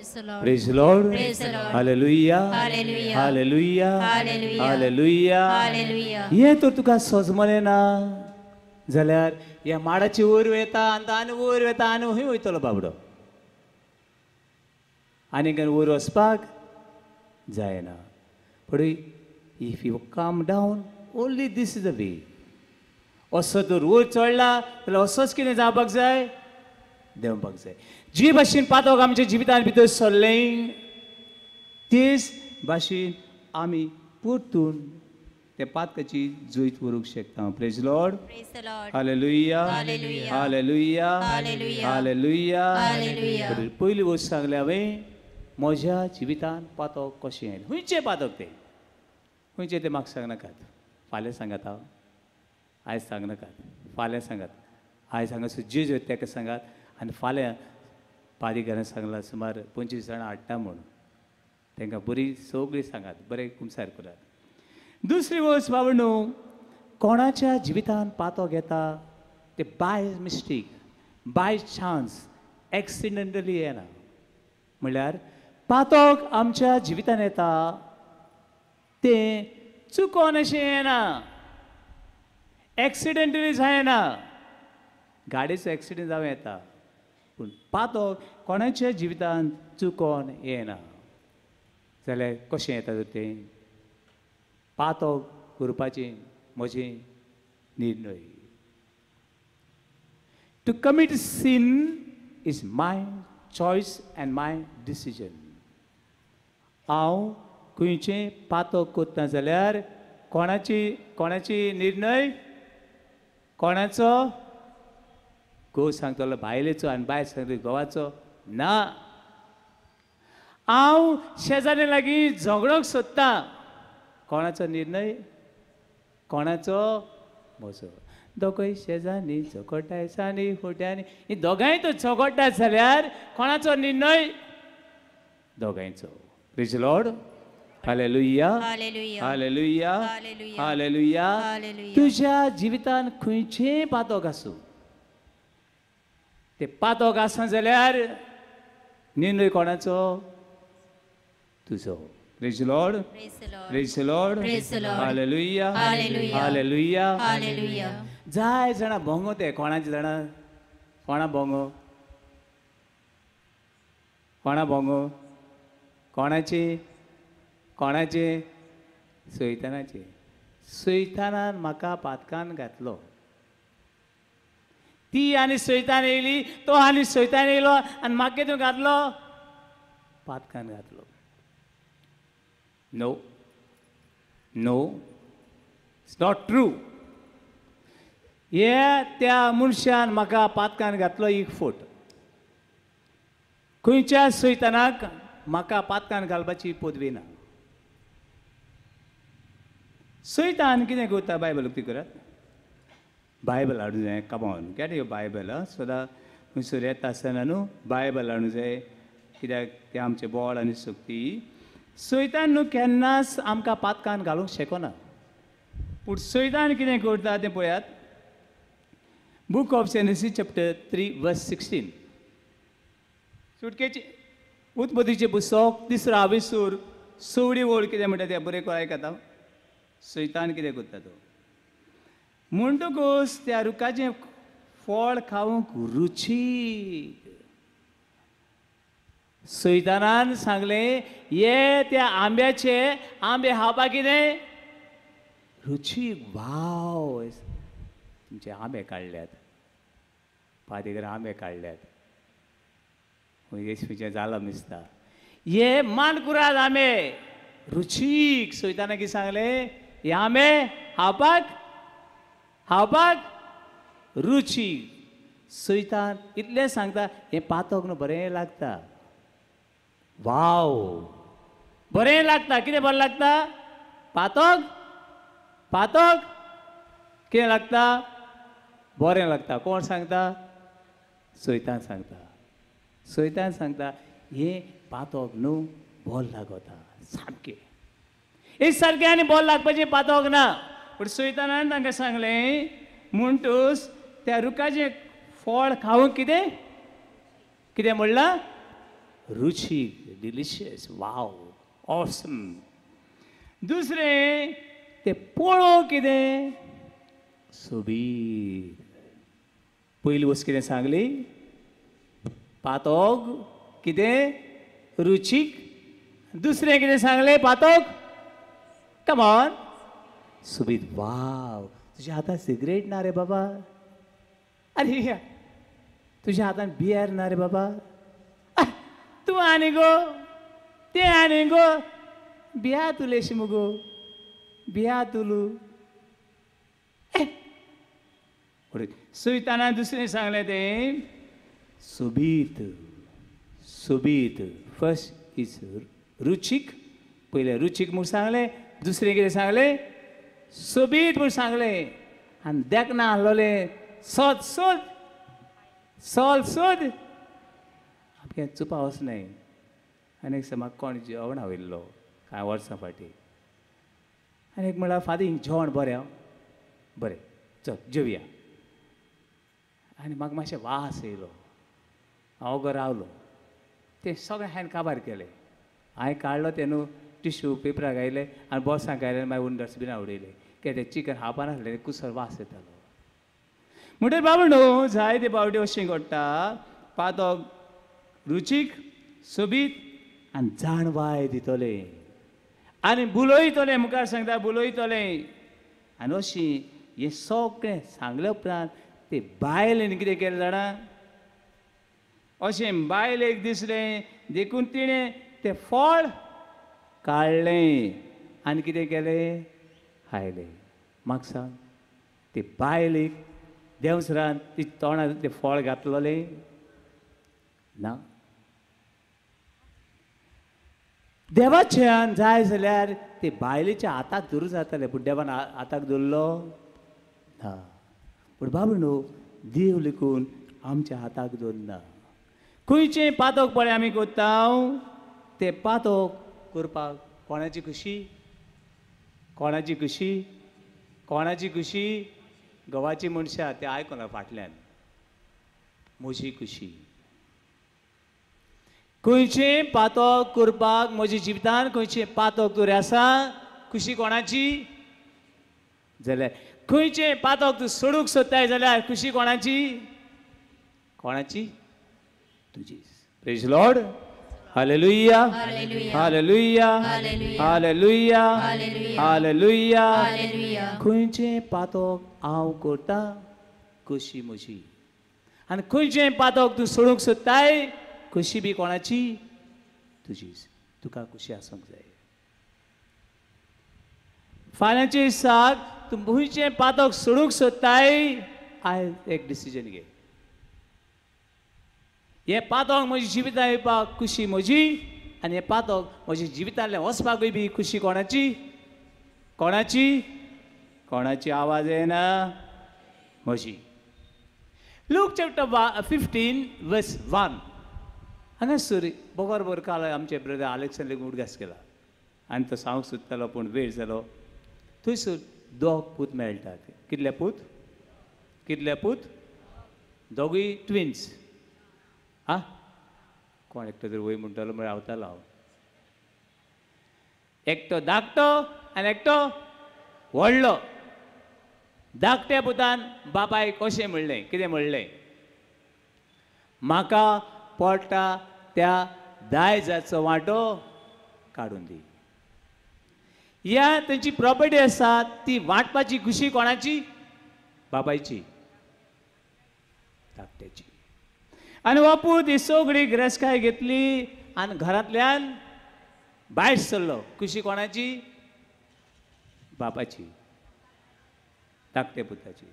Praise the Lord. Praise the Lord. Hallelujah. Hallelujah. Hallelujah. Hallelujah. Hallelujah. Hallelujah. हे तर तुका सोजमले ना जाल्यार ह्या माडाची वयर वयता आनी वयर वयता आनी हूंय वयतलो बाबडो आनी वयर वचपाक जायना पळय if you come down only this is the way असो जर वयर चडला जाल्यार असोच कितें जावपाक जाय देंवपाक जाय जी भाशेन पातोक आमच्या जिवितान भितर सरलें तेच भाशेन आमी परतून त्या पातकाची जोईत व्हरूंक शकता praise Lord Praise the Lord. Hallelujah Hallelujah. Hallelujah Hallelujah. Hallelujah Hallelujah. पयली गोश्ट सांगले हांवें म्हज्या जिवितान पातोक कशें येयलें खंयचें पातोक तें खंयचें तें म्हाका सांगनाकात फाल्यां सांगात हांव आयज सांगनाकात फाल्यां सांगात आयज हांगासर जे तेका सांगात आनी फाल्यां पादी घरां सांगलां सुमार 25 जाणां हाडटा म्हूण तांकां बरी सगळीं सांगात बरें कुमसार करात दुसरी गोश्ट बाबा न्हू कोणाच्या जिवितान पातोक येता ते by mistake by chance accidentally येना म्हणल्यार पातोक आमच्या जिवितान येता तें चुकोन अशें येना एक्सिडेंटली जायना गाडयेचो एक्सिडेंट जावं येता पूण पातोक कोणाच्या जिवितान चुकोन येना जाल्यार कशें येता तर तें पातोक करपाचें म्हजें निर्णय to commit sin is my choice and my decision हांव खंयचें पातोक करता जाल्यार कोणाची निर्णय कोणाचो घोव सांगतलो बायलेचो आनी बायल सांगतली घोवाचो ना हांव शेजाऱ्या लागीं झगडोंक सोदता कोणाचो निर्णय कोणाचो म्हजो दोगूय शेजारी झगडटाय सानी खोट्यांनी ही दोगांय तो झगडटात जाल्यार कोणाचो निर्णय दोगांयचो praise lord hallelujah Hallelujah. Hallelujah Hallelujah. Hallelujah Hallelujah. तुज्या जिवितान खंयचें पातोक आसूं ते पातोक आसा जाल्यार निर्णय कोणाचो तुजो praise Lord Praise the Lord. Praise Lord Praise the Lord. Hallelujah Hallelujah. Hallelujah Hallelujah. जाय जाणां भोंगो ते कोणाचे जाणां कोणा भोंगो कोणा भोंगो कोणाचे कोणाचे सैतानाचे सैतानान म्हाका पातकान घातलो ती आनी सैतान येयली तो आनी सैतान येयलो आनी म्हाका कितें घातलो पातकान घातलो no no it's not true हे त्या मनशान म्हाका पातकान घातलो एक फोट खंयच्या सैतानाक म्हाका पातकान घालपाची पदवी ना सैतान कितें करता बायबल उक्ती करात बायबल हाडूं जाय कमॉन गेट यो बायबल सदां खंयसर येता आसतना न्हू बायबल हाडूं जाय कित्याक ते आमचे बळ आनी शक्ती सैतान न्हू केन्नाच आमकां पातकान घालूंक शकना पूण सैतान कितें करता तें पळयात बूक ऑफ जेनेसीस चॅप्टर 3 वर्स 16 सुटकेची उत्पत्तीचें पुस्तक 3रा विसूर 6वी ओळ कितें म्हणटा तें बरें करून आयकता सैतान कितें करता तो म्हणटकूच त्या रुखाचें फळ खावंक रुचीक सैतानान सांगलें हे त्या आंब्याचे आंबे खावपाक कितें रुचीक वाव तुमचे आंबे काडल्यात पादेकर आंबे काडल्यात येशूचे जालो दिसता हे मानकुराद आंबे रुचीक सैतानान कितें सांगलें हे आंबे खावपाक रुचीक सैतान इतलें सांगता हें पातोक न्हू बरें लागता वाव बरें लागता कितें बरें लागता पातोक पातोक कितें लागता बरें लागता कोण सांगता सैतान सांगता हें पातोक न्हू बोल लागता सामकें हे सारकें आनी बोल लागपाचें पातोक ना पूण सैतानान तांकां सांगलें म्हणटूच त्या रुखाचें फळ खावंक कितें म्हणलां रुचीक, डिलिशियस, वाव, ऑसम. दुसरें ते पळो कितें सोबीत. पयली वस्त कितें सांगली, पातोग कितें रुचीक. दुसरें कितें सांगलें, पातोग कम ऑन सोबीत. वाव, तुज्या हातांत सिगरेट ना रे बाबा. अरे तुज्या हातांत बियर ना रे बाबा. तूं आनी गो तें आनी गो बिया तुलेशी मुगो बिया तुलू. सुयताना दुसरें सांगलें तें सोबीत. सोबीत. फर्स्ट इज रुचीक. पयलें रुचीक म्हूण सांगलें, दुसरें कितें सांगलें सोबीत म्हूण सांगलें. आनी देखना आहलोलें सोद सोद सोल सोद. आमगे चुपा वचनाय. आनी एक म्हाका कोण जेवण हाडिल्लो कांय वर्सां फाटीं. आनी एक म्हणल्यार फादर जेवण बरें हांव बरें चल जेवया. आनी म्हाका मातशें वास येयलो. हांव गो रावलो. तें सगळें हांवें काबार केलें. हांवें काडलो तें न्हू टिश्यू पेपराक घायले आनी बॉक्सांक घायले मागीर डस्टबिनाक उडयलें. कित्याक तें चिकन खावपा नासलें, कुसर वास येतालो. म्हणटकीर बाबा न्हू जायते फावटी अशें घडटा. पातोक रुचीक, सोबीत आनी जाणवाय दितलें. आनी बुलयतलें. मुखार सांगता बुलयतलें. आनी अशीं हें सगळें सांगल्या उपरांत ते बायलेन कितें केलें जाणा. अशें बायलेक दिसलें देखून तिणें तें फळ काडलें आनी कितें केलें खायलें. म्हाका सांग ते बायलेक देंवसरान ती तोंडांत तें फळ घातलोलें ना. देवाच्यान जाय जाल्यार ते बायलेच्या हाताक धरूं जातालें पूण देवान हाताक धरलो ना. पूण बाबा न्हू देव लेकून आमच्या हाताक दवरना. खंयचें पातोक पळय आमी कोत्ता तें पातोक करपाक कोणाची खुशी, कोणाची खुशी, कोणाची खुशी. गवाची मनशां ते आयकना फाटल्यान म्हजी खुशी. खंयचें पातोक करपाक म्हज्या जिवितान खंयचें पातोक तरी आसा खुशी कोणाची. जाल्यार खंयचें पातोक तूं सोडूंक सोदताय जाल्यार खुशी कोणाची, कोणाची तुजीच. Praise lord. Hallelujah hallelujah hallelujah hallelujah. खंयचें पातोक हांव करता खुशी म्हजी. आनी खंयचें पातोक तूं सोडूंक सोदताय खुशी बी कोणाची तुजीच. तुका खुशी आसूंक जाय. फाल्यांच्या दिसाक तूं खंयचें पातोक सोडूंक सोदताय आयज एक डिसिजन घे. हें पातोक म्हज्या जिवितांत येवपाक खुशी म्हजी आनी हें पातोक म्हज्या जिवितांतल्यान वचपाकूय बी खुशी कोणाची, कोणाची, कोणाची. आवाज येना म्हजी. लूक चॅप्टर 15 वर्स 1 हांगासर बरोबर काल आमचे ब्रदर आलेक्सांद्र उडगास केला आनी तो सांगूंक सोदतालो पूण वेळ जालो. थंयसर दोग पूत मेळटात. कितले पूत, कितले पूत, दोगूय ट्विन्स. आं कोण एकटो तरी वय म्हणटालो म्हळ्यार रावतालो हांव. एकटो धाकटो आनी एकटो व्हडलो. धाकट्या पुतान बापायक कशें म्हणलें, कितें म्हणलें, म्हाका पडटा त्या दायजाचो वांटो काडून दी. ह्या तेंची प्रॉपर्टी आसा ती वांटपाची खुशी कोणाची, बापायची, धाकट्याची. आनी हो पूत ही सगळी गिरेस्तकाय घेतली आनी घरांतल्यान भायर सरलो. खुशी कोणाची, बापाची, धाकट्या पुताची.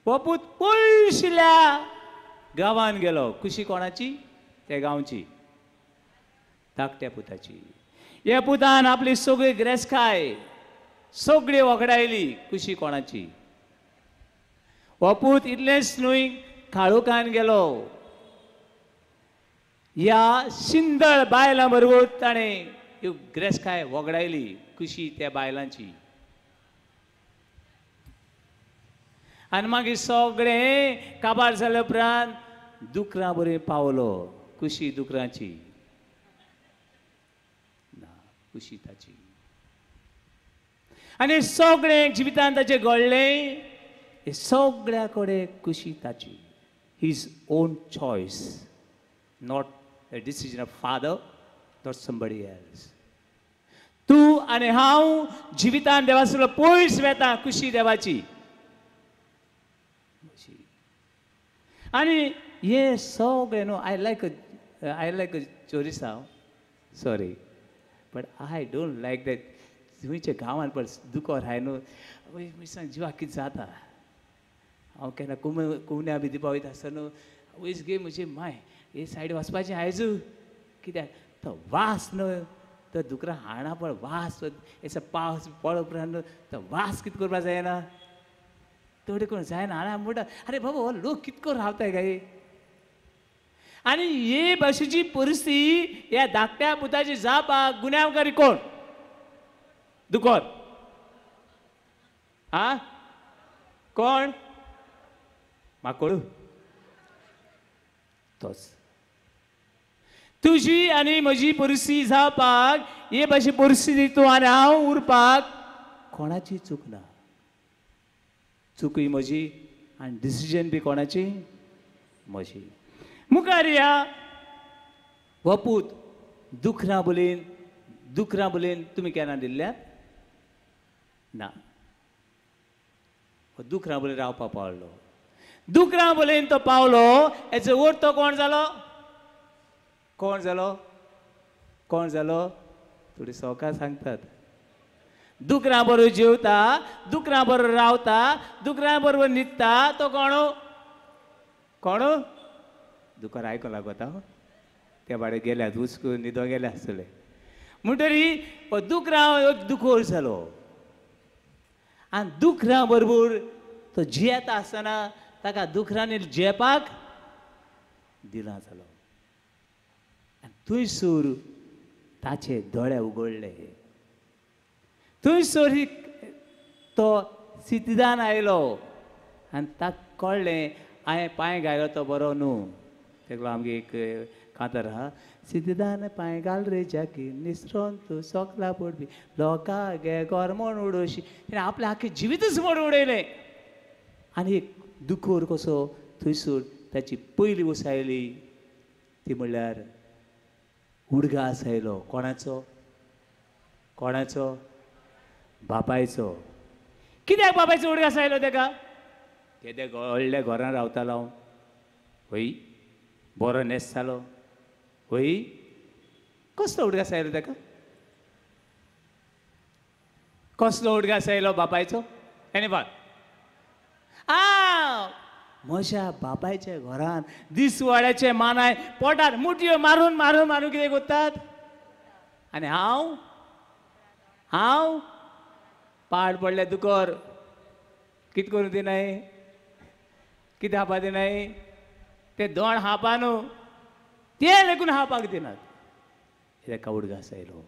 हो पूत पयशिल्ल्या गांवांत गेलो. खुशी कोणाची, त्या गांवची, धाकट्या पुताची. ह्या पुतान आपली सगळी गिरेस्तकाय सगळी वगडायली. खुशी कोणाची. हो पूत इतलेंच न्हय काळोखान गेलो. ह्या शिंदळ बायलां बरोबर ताणें ह्यो गिरेस्तकाय वगडायली. खुशी त्या बायलांची. आनी मागीर सगळें काबार जाले उपरांत दुकरां बरें पावलो. खुशी दुकरांची. कुशीताची. आनी सगळें जिवितांत ताचें घडलें हे सगळ्या कडेन कुशीताची. His own choice, not a decision of father, not somebody else. तूं आनी हांव जिवितांत देवासलो पयस वेता कुशी देवाची. आनी हे सगळें न्हू आय लायक अ चोरिसांव sorry but I don't like that. खंयच्या गांवांत पळय दुकोर हाय न्हू मिरसांग जिवाक कितें जाता. हांव केन्ना कुमण्या बी दिवपा वयता आसतना वयस गे म्हजे माय हे सायड वचपाचें आयज कित्याक तो वास न्हू तो दुकरां हाडना पळय वास एसो पावस पळो उपरांत तो वास कितें करपा जायना. थोडे कोण जायना आनी हांव म्हणटा आरे बाबा हो लोक कितें करून रावताय काय. आनी हे भाशेची परिस्थिती ह्या धाकट्या पुताची जावपाक गुन्यांवकारी कोण. दुकोर आ कोण म्हाका कळू तोच. तुजी आनी म्हजी परिस्थिती जावपाक हे भाशे परिस्थिती तूं आनी हांव उरपाक कोणाची चूक ना. चुकूय म्हजी आनी डिसिजन बी कोणाची म्हजी. मुखार या हो पूत दुखरां बोलेन तुमी केन्ना दिल्ल्यात ना. दुखरां बोलेन रावपाक पावलो. दुखरां बोलेन तो पावलो हेचो अर्थ कोण जालो. कोण जालो कोण जालो थोडी सवका सांगतात. दुकरां बरोबर जेवता दुकरां बरोबर रावता दुकरां बरोबर न्हिदता तो कोण कोण दुकर आयको लागता त्या भाडे गेल्यात हुस्कून न्हिदो गेले आसतले म्हणटरी दुकरां दुखोर जालो. आनी दुकरां बरोबर तो जियेता आसतना ताका दुकरांनी जेवपाक दिना जालो. आनी थंयसर ताचे दोळे उगडले. थंयसर तो स्थितीदान आयलो आनी ताका कळ्ळें हांवें पांय घालो तो बरो न्हू. तेका आमगे एक कातर आहा स्थितीदान पांय घाल रे जाकी निसरोन तूं सोकला पडपी लोका गे गोरमोण उडोवशी. ताणें आपलें आख्खें जिवीतच मोड उडयलें. आनी एक दुखोर कसो थंयसर ताची पयली वसायली ती म्हणल्यार उडगास आयलो. कोणाचो कोणाचो बापायचो. कित्याक बापायचो उडगास आयलो ताका. केदे व्हडल्या घरान रावतालो हय बरो न्हेसतालो हय कसलो उडगास आयलो ताका. कसलो उडगास आयलो बापायचो एनीवन. म्हज्या बापायच्या घरान दिसवाड्याचे मानाय पोटार मुटयो मारून मारून मारून कितें करतात. आनी हांव पाड पडले दुकोर कितें करूं दिनाय कितें हावपा दिनाय. ते दोण हावपा न्हू ते लेगून हावपाक दिनात. ताका उडगास आयलो.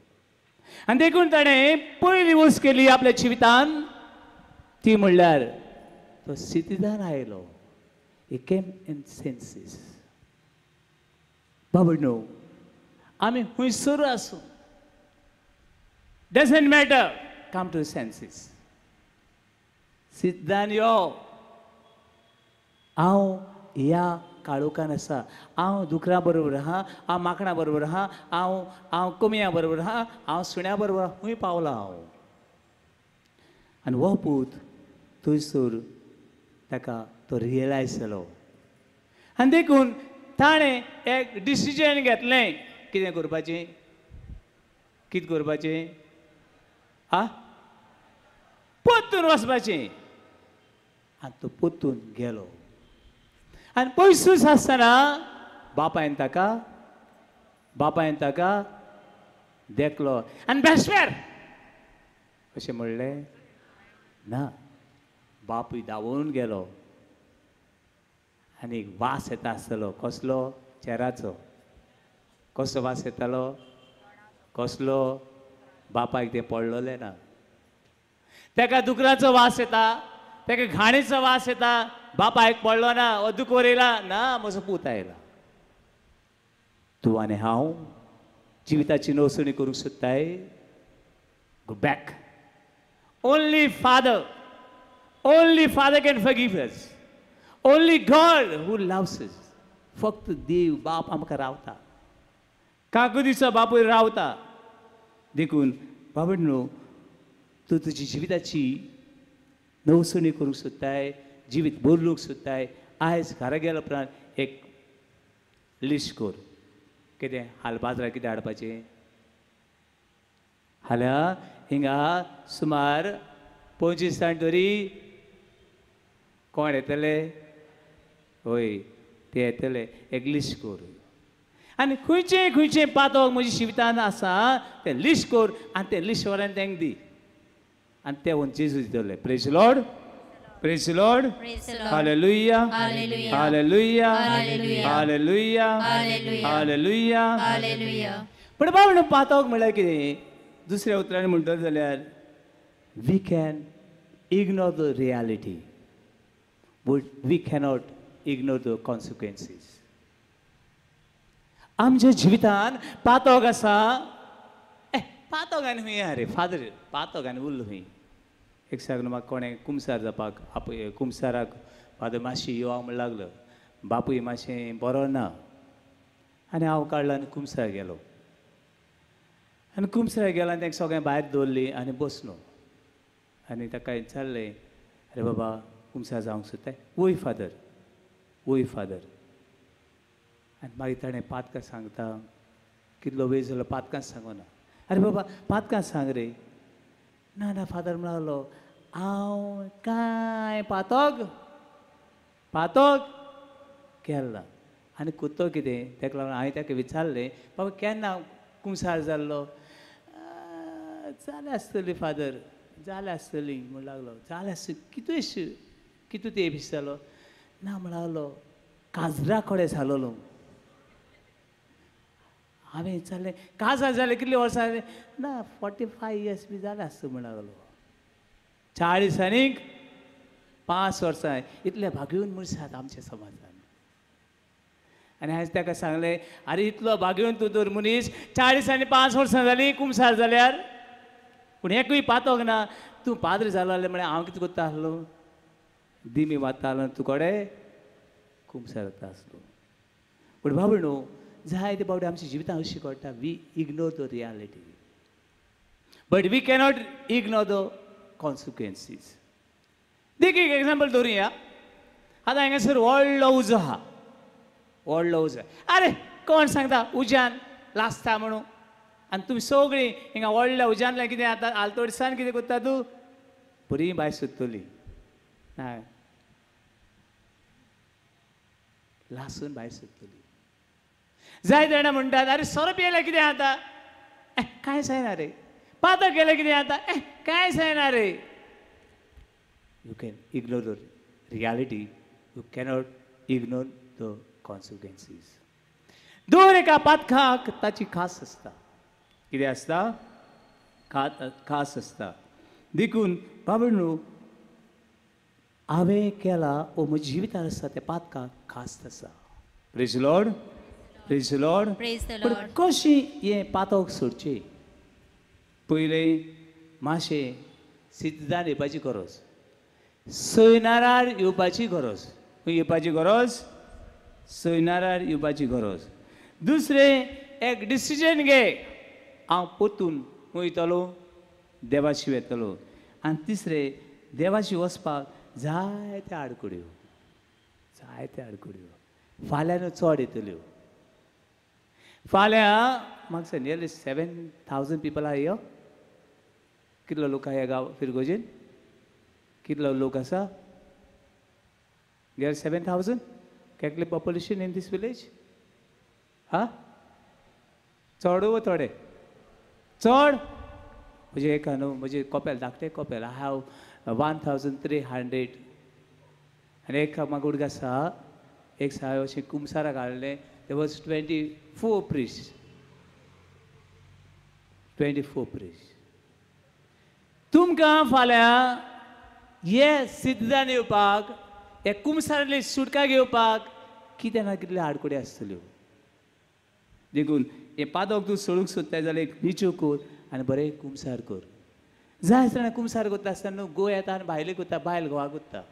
आनी देखून ताणें पयली वस्त केली आपल्या जिवितान ती म्हणल्यार तो स्थितीदान आयलो. He came in senses. बाबडनो आमी खंयसर आसूं doesn't matter come to senses. सिद्धान यो हांव ह्या काळोखान आसा. हांव दुकरां बरोबर आहा हांव माकडां बरोबर आहा हांव कोमयां बरोबर आहा हांव सुण्या बरोबर खंय पावला हांव. आनी हो पूत थंयसर ताका तो रियलायज जालो. आनी देखून ताणें एक डिसिजन घेतलें कितें करपाचें कितें करपाचें पोत्तून वचपाचें. आनी तो पोत्तून गेलो. आनी पयसूच आसतना बापायन ताका देखलो आनी बेश्टेर अशें म्हणलें ना. बापूय धांवून गेलो आनी वास येता आसतलो कसलो चेराचो. कसलो वास येतालो कसलो बापायक तें पडलोलें ना. ताका दुकराचो वास येता ताका घाणीचो वास येता बापायक पडलो ना हो दुकोर येयला ना म्हजो पूत आयला. तूं आनी हांव जिविताची नोसणी करूंक सोदताय Go back. Only Father can forgive us. Only God who loves us. फक्त देव बाप आमकां रावता. काकुदीचो बापूय रावता. देखून बाबडनो तूं तुजी जिविताची नवसणी करूंक सोदताय, जिवीत बदलूंक सोदताय, आयज घरा गेल्या उपरांत एक लिस्ट कर. कितें हाल बाजाराक कितें हाडपाचें? हाल्या हिंगा सुमार 25 जाण तरी कोण येतले? होय, ते येतले. एक लिस्ट कर. आनी खंयचें पातोक म्हज्या जिवितांत आसा तें लिस्ट कर आनी तें लिस्ट व्हरून तांकां दी. आनी ते व्हरून जेजू दितले. Praise lord, praise lord, hallelujah, hallelujah, hallelujah, hallelujah. पण बाबा पातोक म्हळ्यार कितें? दुसऱ्या उतरांनी म्हणटले जाल्यार we can ignore the reality but we cannot ignore the consequences. आमच्या जिवितांत पातोक आसा. पातोक आनी हूंय रे फादर, पातोक आनी उरलो हूंय. एक सांगलो म्हाका कोणें कुमसार जावपाक आपूय कुमसाराक फादर मातशी यो म्हण लागलो. बापूय मातशें बरो ना आनी हांव काडलो आनी कुमसार गेलो. आनी कुमसार गेलो आनी तांकां सगळें भायर दवरली आनी बसलो. आनी ताका विचारलें, अरे बाबा कुमसार जावंक सोदताय? वोय फादर, वोय फादर. आनी मागीर ताणें पातकां सांगता. कितलो वेळ जालो पातकांच सांगना. अरे बाबा पातकां सांग रे. ना फादर म्हणलो, हांव कांय पातोक केला. आनी कुत्तो कितें? ताका लागून हांवें ताका विचारलें, बाबा केन्ना कुमसार जाल्लो? जालें आसतली फादर, जालें आसतली म्हण लागलो. जालें आसतली. कितू ते दीस जालो? ना म्हण लागलो, काजरा कडेन जालोलो. हांवें विचारलें, काजार जालें कितलीं वर्सां जालीं? ना 45 years बी जालें आसता म्हण लागलो. 40 आनीक 5 वर्सां इतले भाग्यवन मनीस आसात आमच्या समाजान. आनी हांवें ताका सांगलें, अरे इतलो भाग्यवन तूं तर मनीस 40 आनी 5 वर्सां जालीं कुमसार जाल्यार, पूण एकूय पातोक ना. तूं पाद्र जालो जाल्यार म्हळ्यार हांव कितें करता आसलो? दिमी वाचतालो तूं कडेन कुमसार जाता आसलो. पूण बाबा न्हू, जायते बावडे आमच्या जिवितांत अशी घडटा. We ignore the reality but we cannot ignore the consequences. देख एक एग्जाम्पल दवरुया. आतां हांगासर व्हडलो उजो आहा, व्हडलो उजो. अरे कोण सांगता उज्यान लासता म्हणून? आनी तुमी सगळीं हिंगा व्हडल्या उज्यांतल्यान कितें जाता? आलतोडसान कितें करता तूं? बरी भायर सोदतली. ना, लासून भायर सोदतली. जाय जाणा म्हणटात, अरे सोरो पियेल्यार कितें जाता? कांय जायना रे. पातक गेल्यार कितें जाता? कांय जायना रे. You can ignore the reality, you cannot ignore the consequences. दर एका पातकाक ताची खास आसता. कितें आसता? खास आसता. देखून बाबा न्हू, हांवें केला वो म्हज्या जिवितांत आसा त्या पातकाक खास आसा. Praise lord, praise Lord. पूण कशी हें पातोक सोडचें? पयलें मातशें सिद्धांत येवपाची गरज, सैनारार येवपाची गरज. खंय येवपाची गरज? सैनारार येवपाची गरज. दुसरें एक डिसिजन घे, हांव परतून वयतलो, देवाशी येतलो. आनी तिसरें, देवाशी वचपाक जायत्यो आडकुड्यो, जायत्यो आडकुड्यो. फाल्यां चड येतल्यो. फाल्यां म्हाका सांग, नियरली 7,000 people आर हियर. कितलो लोक आहा ह्या गांव फिरगोजेन? कितलो लोक आसा? Near 7,000. Calculate population in this village. हा, चड वो थोडे? चड. म्हणजे एका न्हू, म्हणजे कोपेल धाकटें कोपेल. I have 1,300. आनी एक म्हाका उडीक आसा, एक हांवें अशें कुमसाराक हाडलें. There was 24 priests. 24 priests. तुमकां फाल्यां हे सिद्धांत येवपाक, हे कुमसारले सुटका घेवपाक कितें ना कितल्यो आडकुड्यो आसतल्यो. देखून हे पादोक तूं सोडूंक सोदताय जाल्यार एक निच्यो कर आनी बरें कुमसार कर. जाय जाणा कुमसार करता आसतना न्हू गो येता आनी भायले करता बायल घोवा करता.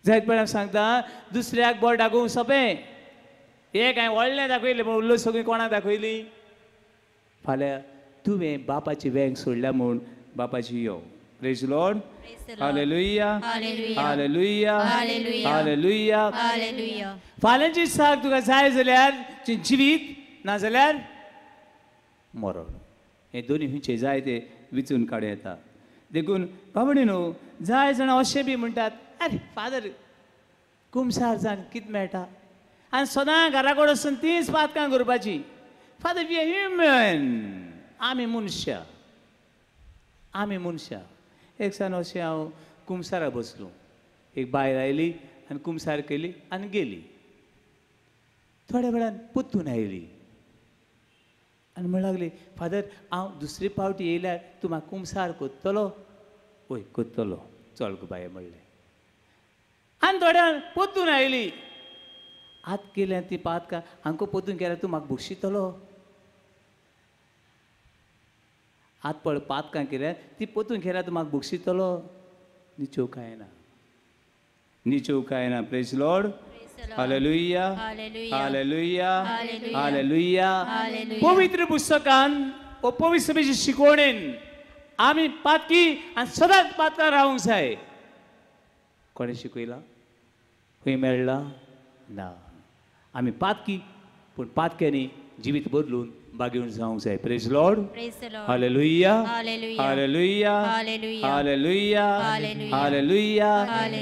जायत वेळार सांगता दुसऱ्याक बरें दाखोवंक सोंपें. एक हांवें व्हडलें दाखयलें पूण उरलो सगळीं कोणाक दाखयली. फाल्यां तुवें बापाची वेंग सोडल्या म्हूण बापाची यो. Praise lord. Hallelujah hallelujah hallelujah. फाल्यांची साक तुका जाय जाल्यार जिवीत ना जाल्यार मरण. हे दोन्ही खंयचे जाय ते विचून काडूं येता. देखून बाबडी न्हू जाय जाणां अशें बी म्हणटात अरे फादर कुमसार जावन कितें मेळटा आनी सदां घरा कडेन वचून तीच पातकां करपाची. Father we are human. आमी मनशां आमी मनशां. एक सान अशें हांव कुमसाराक बसलो. एक बायल आयली आनी कुमसार केली आनी गेली. थोड्या वेळान परतून आयली आनी म्हणूंक लागली फादर हांव दुसरी फावटी येयल्यार तूं म्हाका कुमसार कोत्तलो. वय कोत्तलो चल गो बाये म्हणलें. आनी थोड्या वेळान परतून आयली. आत केल्या ती पातकां हांकां परतून केल्यार तूं म्हाका बक्षितलो. आत पळय पातकां केल्यार ती परतून केल्यार तूं म्हाका बक्षितलो. निचो काय ना निचो काय ना. Praise lord. Hallelujah hallelujah hallelujah. पवित्र पुस्तकान व पवित्र सभेच्या शिकवणेन आमी पातकी आनी सदांच पातकां रावूंक जाय. कोणें शिकयलां खंय मेळ्ळां ना. आमी पातकी पूण पातक्यांनी जिवीत बदलून बागेवन जावंक जाय. Praise lord. Hallelujah hallelujah hallelujah hallelujah.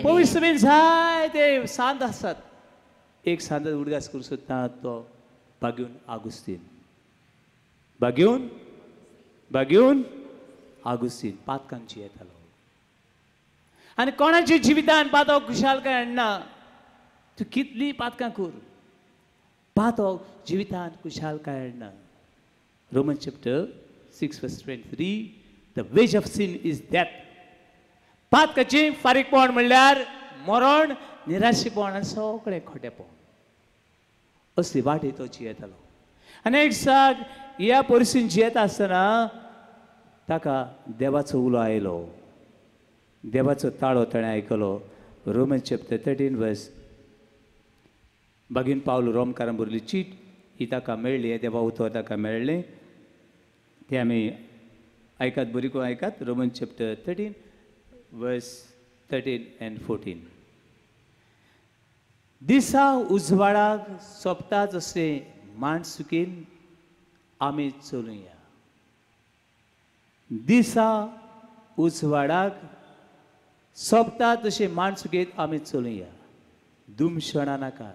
पवित्र सभेन जायते सांत आसात. एक सांत उदगास करूं सोदता तो बागेवन आगुस्तीन. बागेवन बागेवन आगुस्तीन पातकांची येतालो. आनी कोणाच्या जिवितान पातक खुशालकाय हाडना. तूं कितली पातकां कर पातक जिवितान खुशालकाय हाडना. Romans chapter 6 verse 23. The wage of sin is death. पातकाचें फारीकपण म्हणल्यार मरण निराशेपण आनी सगळें खोटेपण. असली वाटे तो जियेतालो. आनी एक साक ह्या परिस्थितीन जियेता आसतना ताका देवाचो उलो आयलो. देवाचो ताळो ताणें आयकलो. रोमन्स चॅप्टर 13 वर्स. बागीन पावलो रोमकारान बरयल्ली चीट ही ताका मेळ्ळी. देवा उतर ताका मेळ्ळें. ते आमी आयकात बरी करून आयकात. रोमन्स चॅप्टर 13 वर्स 13 and 14. दिसा उजवाडाक सोंपता जशें माणसुकेन आमी चलुया. दिसा उजवाडाक सोंपता तशें माणसुकेन आमी चलुया. दुमशणां नाका.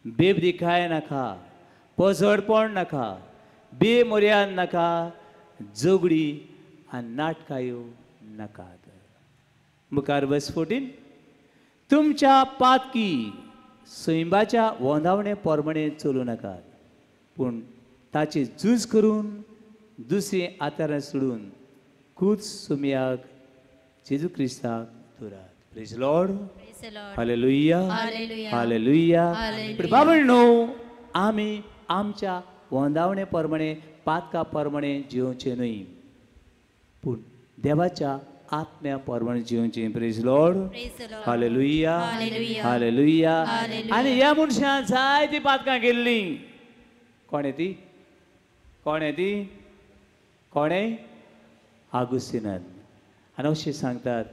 बेबदिकाय नाका. पजडपण नाका. बेमर्याद नाका. जोगडी आनी नाटकायो नाकात. मुखार वर्स 14. तुमच्या पातकी सैमाच्या वोंदावणे पोरमणे चलूं नाकात पूण ताची झूज करून दुसरी आतारां सोडून खूद सुमयाक जेजू क्रिस्ताक धरात. Praise lord. Hallelujah hallelujah. बाबळनो आमी आमच्या वोंदावणे पोरमणे पातका पोरमणे जिवचे न्हय पूण देवाच्या आत्म्या पोरमणे जिवचे. Praise lord. Hallelujah hallelujah. आनी ह्या मनशान जायतीं पातकां केल्लीं. कोणे ती कोणे ती कोणे आगुस्तिनान. आनी अशें सांगतात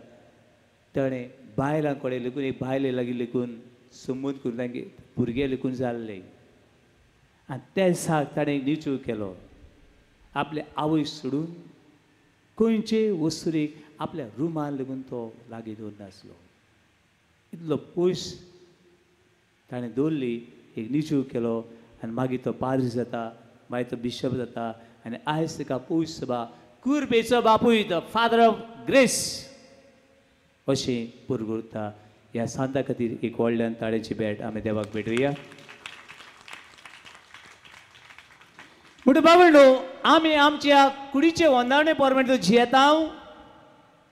ताणें बायलां कडेन लेकून एक बायले लागीं लेकून संबंद करून तांगे भुरगे लेकून जाल्ले. आनी ते साक ताणें निचूळ केलो. आपले आवय सोडून खंयचे वस्तुरीक आपल्या रुमान लेगून तो लागीं दवरनासलो. इतलो पयस ताणें दवरली. एक निचूळ केलो आनी मागीर तो पाद्री जाता. मागीर तो बिशप जाता. आनी आयज ताका पयस सभा कुरबेचो बापूय द फादर ऑफ ग्रेस अशें पुरगुरता. ह्या सांता खातीर एक व्हडल्यान ताळेची भेट आमी देवाक भेटुया. म्हणटा बाबळो आमी आमच्या कुडीचे वंदावणे पोरमेंट जियेता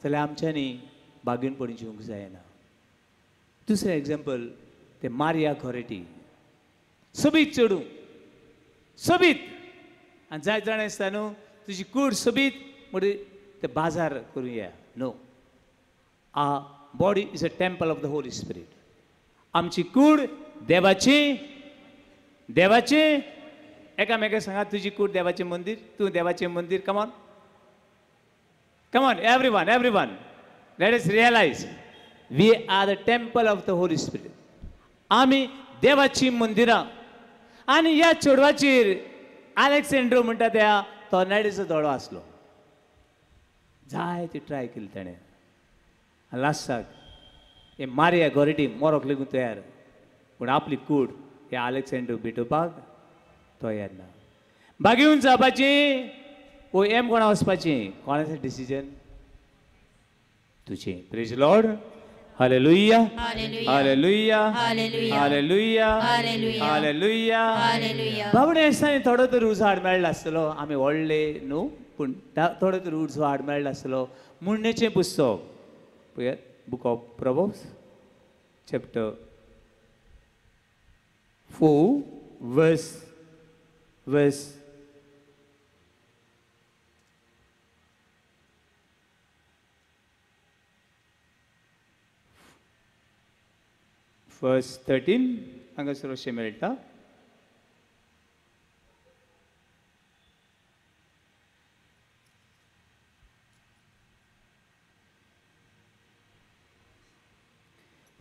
जाल्यार आमच्यांनी बागेनपणी जिवंक जायना. दुसरें एग्जाम्पल ते मारिया खोरेटी. सोबीत चेडूं सोबीत. आनी जाय जाणा आसता न्हू तुझी कूड सोबीत म्हणजे ते बाजार करूया. No, our body is a temple of the Holy Spirit. आमची कूड देवाची देवाची एकामेका सांगा तुझी कूड देवाचे मंदिर, तू देवाचे मंदिर. Come on come on everyone everyone, let us realise we are the temple of the Holy Spirit. आम्ही देवाची मंदिरां. आणि ह्या चेडवाचेर अलेक्सेंड्रो म्हणटा त्या तोर्नाडीचो दोळो आसलो. जाय ती ट्राय केली ताणें. लास्टाक हे मारिया गोरेटी मोरोक लेगून तयार. पूण आपली कूड हे अलेक्सेंड्रो भेटोवपाक तयार ना. बागेवन जावपाची वो एम कोणा वचपाची, कोणाचें डिसिजन तुजें. Praise lord. Hallelujah hallelujah hallelujah hallelujah. बाबडे दिसांनी थोडो तरी उजवाड मेळ्ळो आसतलो. आमी व्हडले न्हू पूण थोडो तरी उजवाड मेळ्ळो आसतलो. मुन्नेचें पुस्तक पळयात, book of proverbs chapter 4 verse 13 हांगासर अशें मेळटा.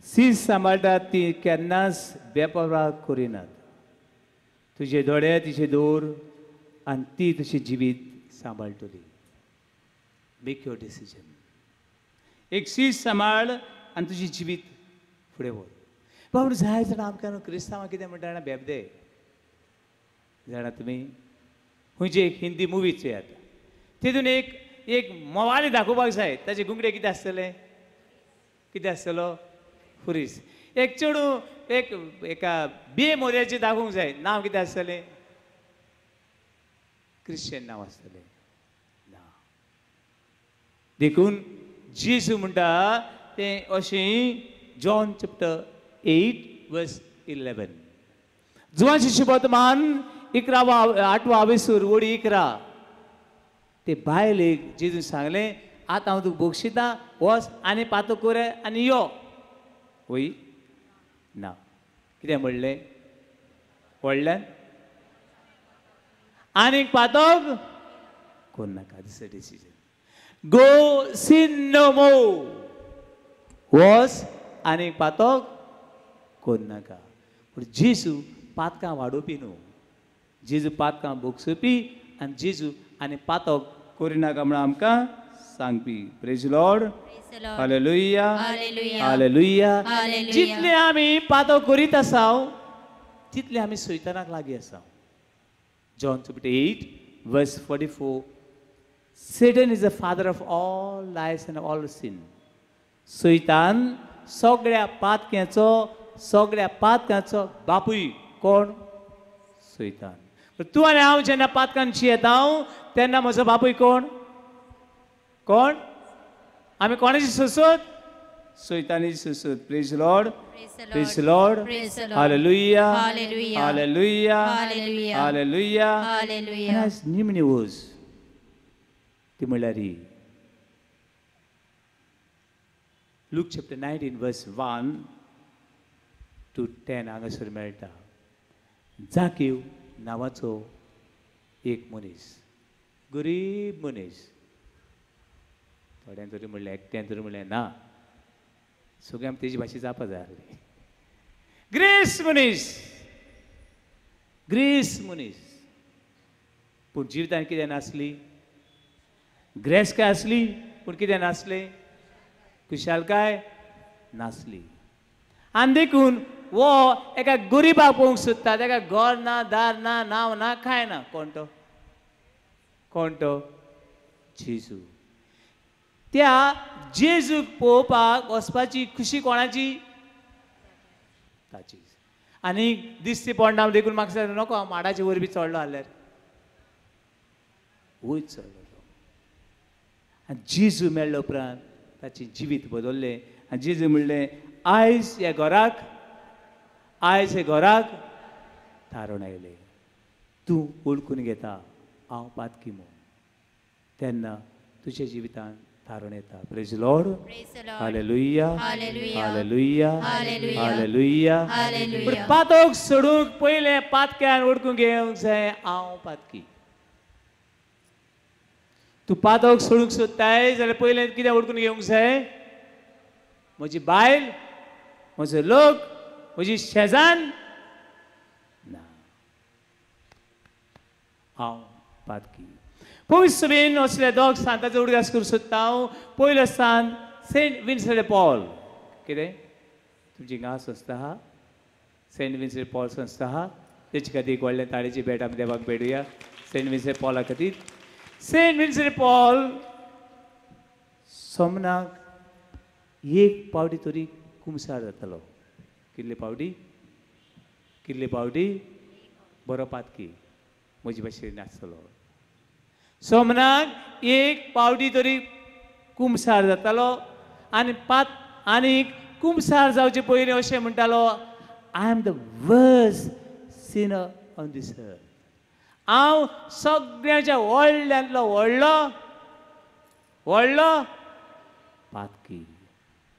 सीस सांबाळटात ती केन्नाच बेपरवा करिनात. तुझे दोळे तिचे दवर आनी ती तुजें जिवीत सांबाळटली. Make your decision. एक सीस सांबाळ आनी तुजी जिवीत फुडें व्हर. बाबा जाय जाणां आमकां क्रिस्तांवां कितें म्हणटा जाणा बेबदे जाणा तुमी. खंयची एक हिंदी मुवी चोयात, तितून एक मोवाली दाखोवपाक जाय. ताचे गुंगडे कितें आसतले, कितें आसतलो फुरीस. एक चेडू एका बे मोऱ्याचें दाखोवंक जाय. नांव कितें आसतलें, क्रिश्चन नांव आसतलें ना. देखून जेजू म्हणटा तें अशें जॉन चॅप्टर 8 verse 11. जुवांचे शुभवर्तमान 8वा आवेसूर वडी 11 ते बायलेक जेजून सांगलें, आतां हांव तुका बोगशितां, वच आनी पातो कर आनी यो. वय ना. कितें म्हणलें व्हडल्यान आनीक पातोक कोण नाका. This a decision. Go sin no more. वच आनीक पातोक कोण नाका. पूण जेजू पातकां वाडोवपी न्हू. जेजू पातकां बोगसोवपी आनी जेजू आनी पातक करिनाका म्हणून आमकां सांगपी. Praise lord. Hallelujah hallelujah. जितले आमी पातक करीत आसाव तितले आमी सैतानाक लागीं आसाव. John chapter 8 verse 44. Satan is the father of all lies and all sin. सैतान सगळ्या पातकांचो बापूय कोण? सैतान. तूं आनी हांव जेन्ना पातकांची येता तेन्ना म्हजो बापूय कोण? कोण? आमी कोणाची सोसोत? सैतानाची सोसोत. Praise lord. Praise lord. Hallelujah hallelujah hallelujah. निमणी वोज ती म्हणल्यार ही लूक चॅप्टर 19 verse 1 to 10 हांगासर मेळटा. जाकीव नांवाचो एक मनीस, गरीब मनीस. थोड्यां तरी म्हणलें, एकट्यान तरी म्हणलें ना, सगळ्यां तेजी भाशा जावपा जाय आसली. ग्रेस मनीस. पूण जिवितान कितें नासली? ग्रेस काय आसली पूण कितें नासलें? खुशालकाय नासली. आनी देखून वो एका गरीबाक पळोवंक सोदता. तेका घर ना, दार ना, नांव ना, कांय ना. कोण तो? जेजू. त्या जेजूक पळोवपाक वचपाची खुशी कोणाची? ताची. आनी दिसती पडना देखून म्हाका सांग नको हांव माडाचे वयर बी चडलो जाल्यार वयर चडलो तो. आनी जेजू मेळ्ळो उपरांत ताचें जिवीत बदल्लें. आनी जेजू म्हणलें, आयज हे घराक थारोवन आयलें. तूं वळखून घेता हांव पातकी म्हूण. तेन्ना तुझ्या जिवितान थारोवन येता. Praise Lord. Praise the Lord. Hallelujah Hallelujah. Hallelujah Hallelujah. Hallelujah. Hallelujah. पण पातोक सोडूंक पयलें पातक्यान ओडकूंक घेवंक जाय. हांव पातकी. तूं पातोक सोडूंक सोदताय जाल्यार पयलें कितें ओडकून घेवंक जाय? म्हजी बायल, म्हजो लोक, म्हजी शेजान ना, हांव पातकी. पवित्र सभेन असले दोग सांताचो उडगास करूंक सोदता हांव. पयलो सांत सेंट विन्संट पॉल. कितें तुमची हांगा संस्था आहा? सेंट विन्संट पॉल संस्था आहा. तेचे खातीर एक व्हडलें ताळेची भेट आमी देवाक भेटुया सेंट विन्संट पॉला खातीर. सेंट विन्संट पॉल सोमनाक एक पावटी तरी कुमसार जातालो. कितले पावटी? कितले पावटी? बरो पातकी म्हजे भाशेन नासतलो. सोमनाक एक पावटी तरी कुमसार जातालो आनी कुमसार जावचे पयलीं अशें म्हणटालो, I am the worst sinner on this earth. हांव सगळ्यांच्या व्हडल्यांतलो व्हडलो पातकी.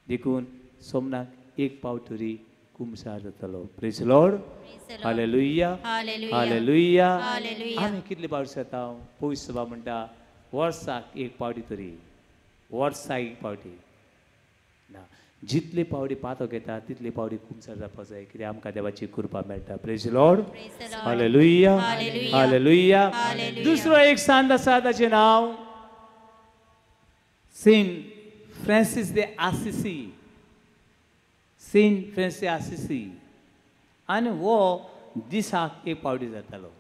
देखून सोमनाक एक पावट तरी कुमसार जातालो. Praise Lord. Praise the Lord. Hallelujah Hallelujah. Hallelujah. Hallelujah. आमी कितले पावटी जाता? पवित्र सभा म्हणटा वर्साक एक पावटी तरी. वर्साक एक पावटी ना. जितले पावटी पातोक येता तितले पावटी कुमसार जावपाक जाय. कित्याक आमकां देवाची कृपा मेळटा. Praise Lord. Praise the Lord. Hallelujah Hallelujah. Hallelujah. Hallelujah. दुसरो एक सांत आसा ताचें नांव सेंट फ्रांसीस दे आसिसी. सेंट फ्रांसीस दे आसिसी. आनी वो दिसाक एक पावटी जातालो.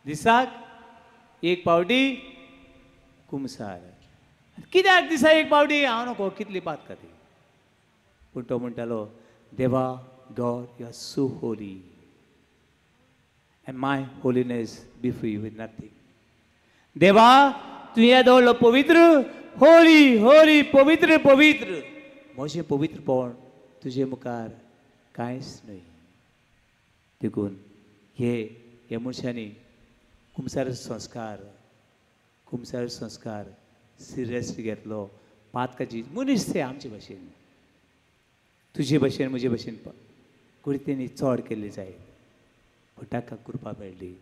दिसाक एक पावटी कुमसार. कित्याक दिसा एक पावटी? हांव नको कितली पात खाती. पूण तो म्हणटालो, देवा God you are so Holy end my holiness before you is nothing. देवा तुवें दवरलो पवित्र, होली होली पवित्र पवित्र. म्हजें पवित्रपण तुजे मुखार कांयच न्हय. देखून हे मनशांनी कुमसार संस्कार सिरियसली घेतलो. पातकाची मनीस ते आमचे भाशेन, तुजे भाशेन म्हजे भाशेन कुडीतेनी चड केल्ली जाय. पूण ताका कृपा मेळ्ळी.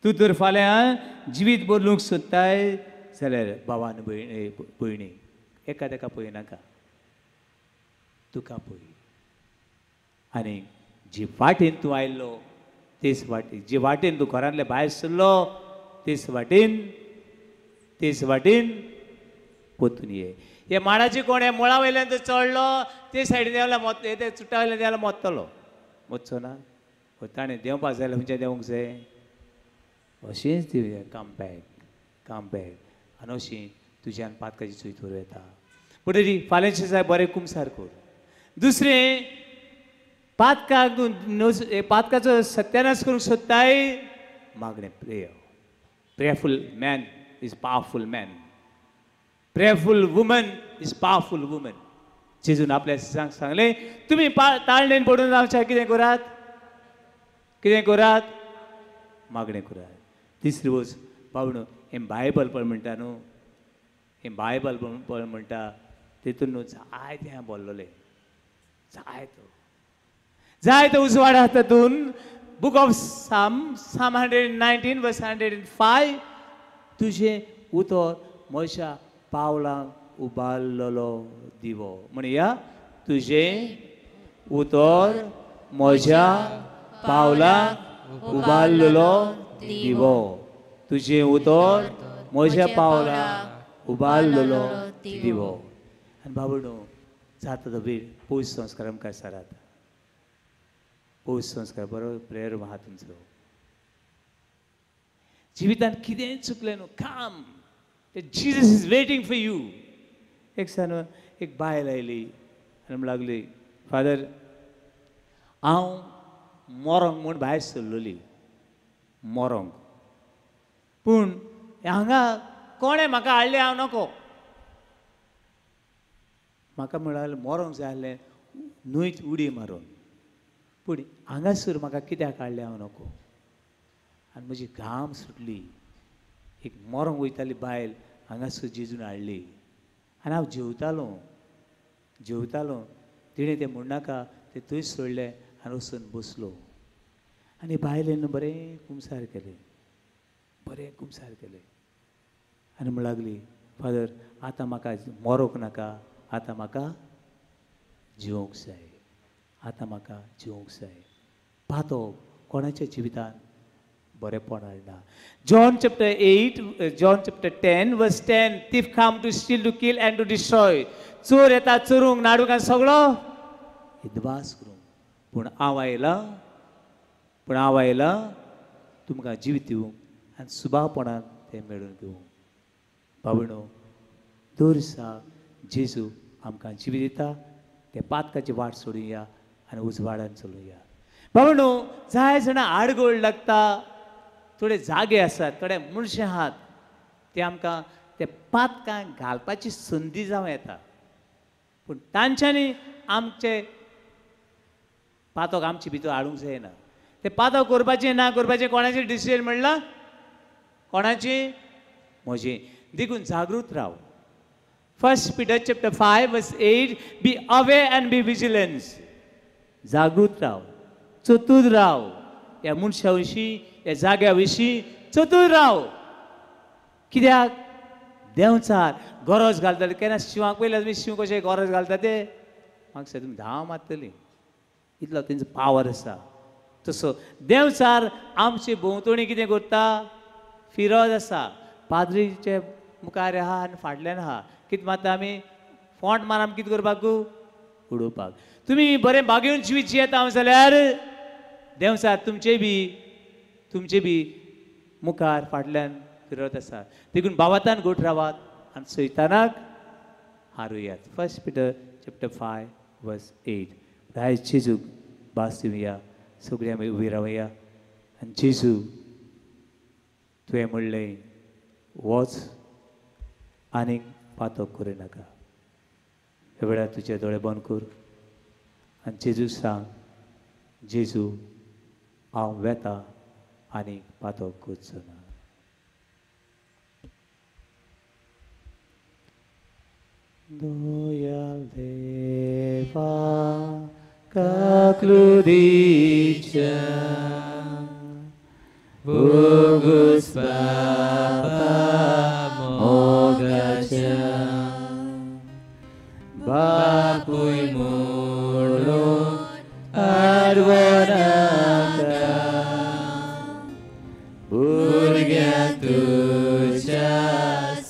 तूं तर फाल्यां जिवीत बदलूंक सोदताय जाल्यार भावान भयणी एकादेका पळयनाका, तुका पळय. आनी जी वाटेन तूं आयल्लो तेच वाटेन, जे वाटेन तूं घरांतले भायर सरलो तेच वाटेन पोतून ये. हे माडाचे कोण हे मुळा वयल्यान तो चडलो ते सायडीन देवला ते चुट्टा वयल्यान देवला मोत्तलो. मोतचो ना. ताणें देंवपाक जाय जाल्यार खंयच्या देंवूंक जाय? अशेंच दिवया. कम बॅक आनी अशी तुज्यान पातकाची चुयत व्हरूं येता. पूण फाल्यांचे जाय बरें कुमसार कर. दुसरें पातकाचो सत्यानाश करूंक सोदताय मागणें prayerful man is powerful man. Prayerful woman is powerful woman. जेजून आपल्या सांगलें तुमी ताळणेन पडून रावच्या कितें करात? मागणें करात. तिसरी वच पावणो हें बायबल पळय म्हणटा न्हू, हें बायबल पळय म्हणटा तेतून न्हू जायते हांवें बोल्लोलें. जायतो उजवाड आसा तातून. बूक ऑफ साम 119 वर्स 105. तुजें उतर म्हज्या पावलांक उबारलेलो दिवो. म्हणया तुजें उतर म्हज्या पावलांक उबारलेलो दिवो. तुजें उतर म्हज्या पावलांक उबारलेलो दिवो. आनी बाबडो जाता तो वेळ पयस संस्कार आमकां आसात. पयस संस्कार बरो प्रेयर आहा तुमचो. जिवितांत कितेंय चुकलें न्हू, काम Jesus is waiting for you. एक बायल आयली आनी म्हणूंक लागली, फादर हांव मरोंक म्हूण भायर सरलोली मरोंक, पूण हांगा कोणें म्हाका हाडलें, हांव नको. म्हाका म्हळालें मरोंक जाय आसलें न्हंयत उडी मारून, पूण हांगासर म्हाका कित्याक हाडलें हांव नको. आनी म्हजी घाम सुटली. एक मरोंक वयताली बायल हांगासर जेजून हाडली आनी हांव जेवतालो तिणें तें म्हणनाका तें थंयच सोडलें आनी वचून बसलो आनी बायलेन बरें कुमसार केलें आनी म्हणूंक लागली फादर आतां म्हाका मरोंक नाका आतां म्हाका जिवंक जाय पातोक कोणाच्या जिवितान बरेंपण हाडना John chapter 10 verse 10 thief come to steal to kill and to destroy चोर येता चोरूंक नाडूंक आनी सगळो इदवास करूंक पूण हांव आयला तुमकां जिवीत दिवंक आनी सुभावपणान तें मेळून घेवंक बाबणो दर दिसा जेजू आमकां जिवीत दिता ते पातकाची वाट सोडुया आनी उजवाडान चलुया बाबणो जाय जाणां आडगोळ लागता थोडे जागे आसात थोडे मनशां आहात ते आमकां ते पातकांक घालपाची संदी जावं येता पूण तांच्यांनी आमचे पातोक आमचे भितर हाडूंक जायना ते पातोक करपाचें ना करपाचें कोणाचें डिसिजन म्हणलां कोणाचें म्हजें देखून जागृत राव 1 Peter chapter 5 verse 8 be aware and be vigilant जागृत राव चतूर राव ह्या मनशा विशीं ह्या जाग्या विशीं चतूर राव कित्याक देंवचार गरज घालतले केन्ना शिवाक पयल्यार तुमी शिव कशें गरज घालता ते म्हाका तुमी धांव मारतली इतलो तेंचो पावर आसा तसो देंवचार आमचे भोंवतणी कितें करता फिरत आसा पाद्रीचे मुखार आहा आनी फाटल्यान आहा कितें मारता आमी फोंट मार आमी कितें करपाक उडोवपाक तुमी बरें बागेवन जिवीत जियेता जाल्यार देंवचार तुमचे बी मुखार फाटल्यान फिरत आसा देखून भावातान गोठ रावात आनी सैतानाक हारुयात 1 Peter chapter 5 verse 8 आयज जेजूक भास दिवया सगळीं आमी उबी रावया आनी जेजू तुवें म्हणलें वच आनीक पातक करूं नाका ह्या वेळार तुजे दोळे बंद कर आनी जेजू सांग जेजू हांव वेता आनीक पातक करचो ना Doyal Deva Kakludicha Bogus Baba Mogacha Bapuy Murlo Arwanaka Burga Tuja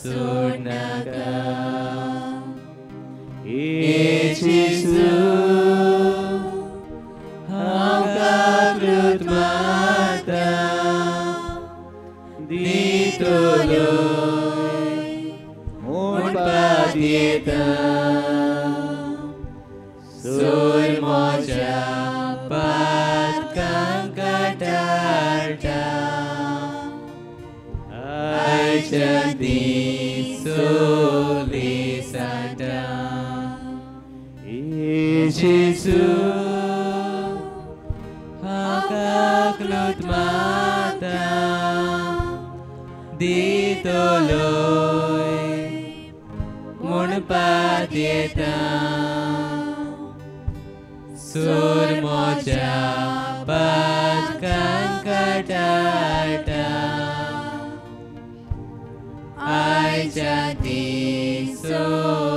Surnaka Jesus, Hanggakrut mata, ditoloy, munpadieta, sul moja pat kang kadarta, ay jadi sulisada. Jesus, Hanggakrut mata, ditoloy, munpadieta, sur moja pat kang kadarta, ay jadi so.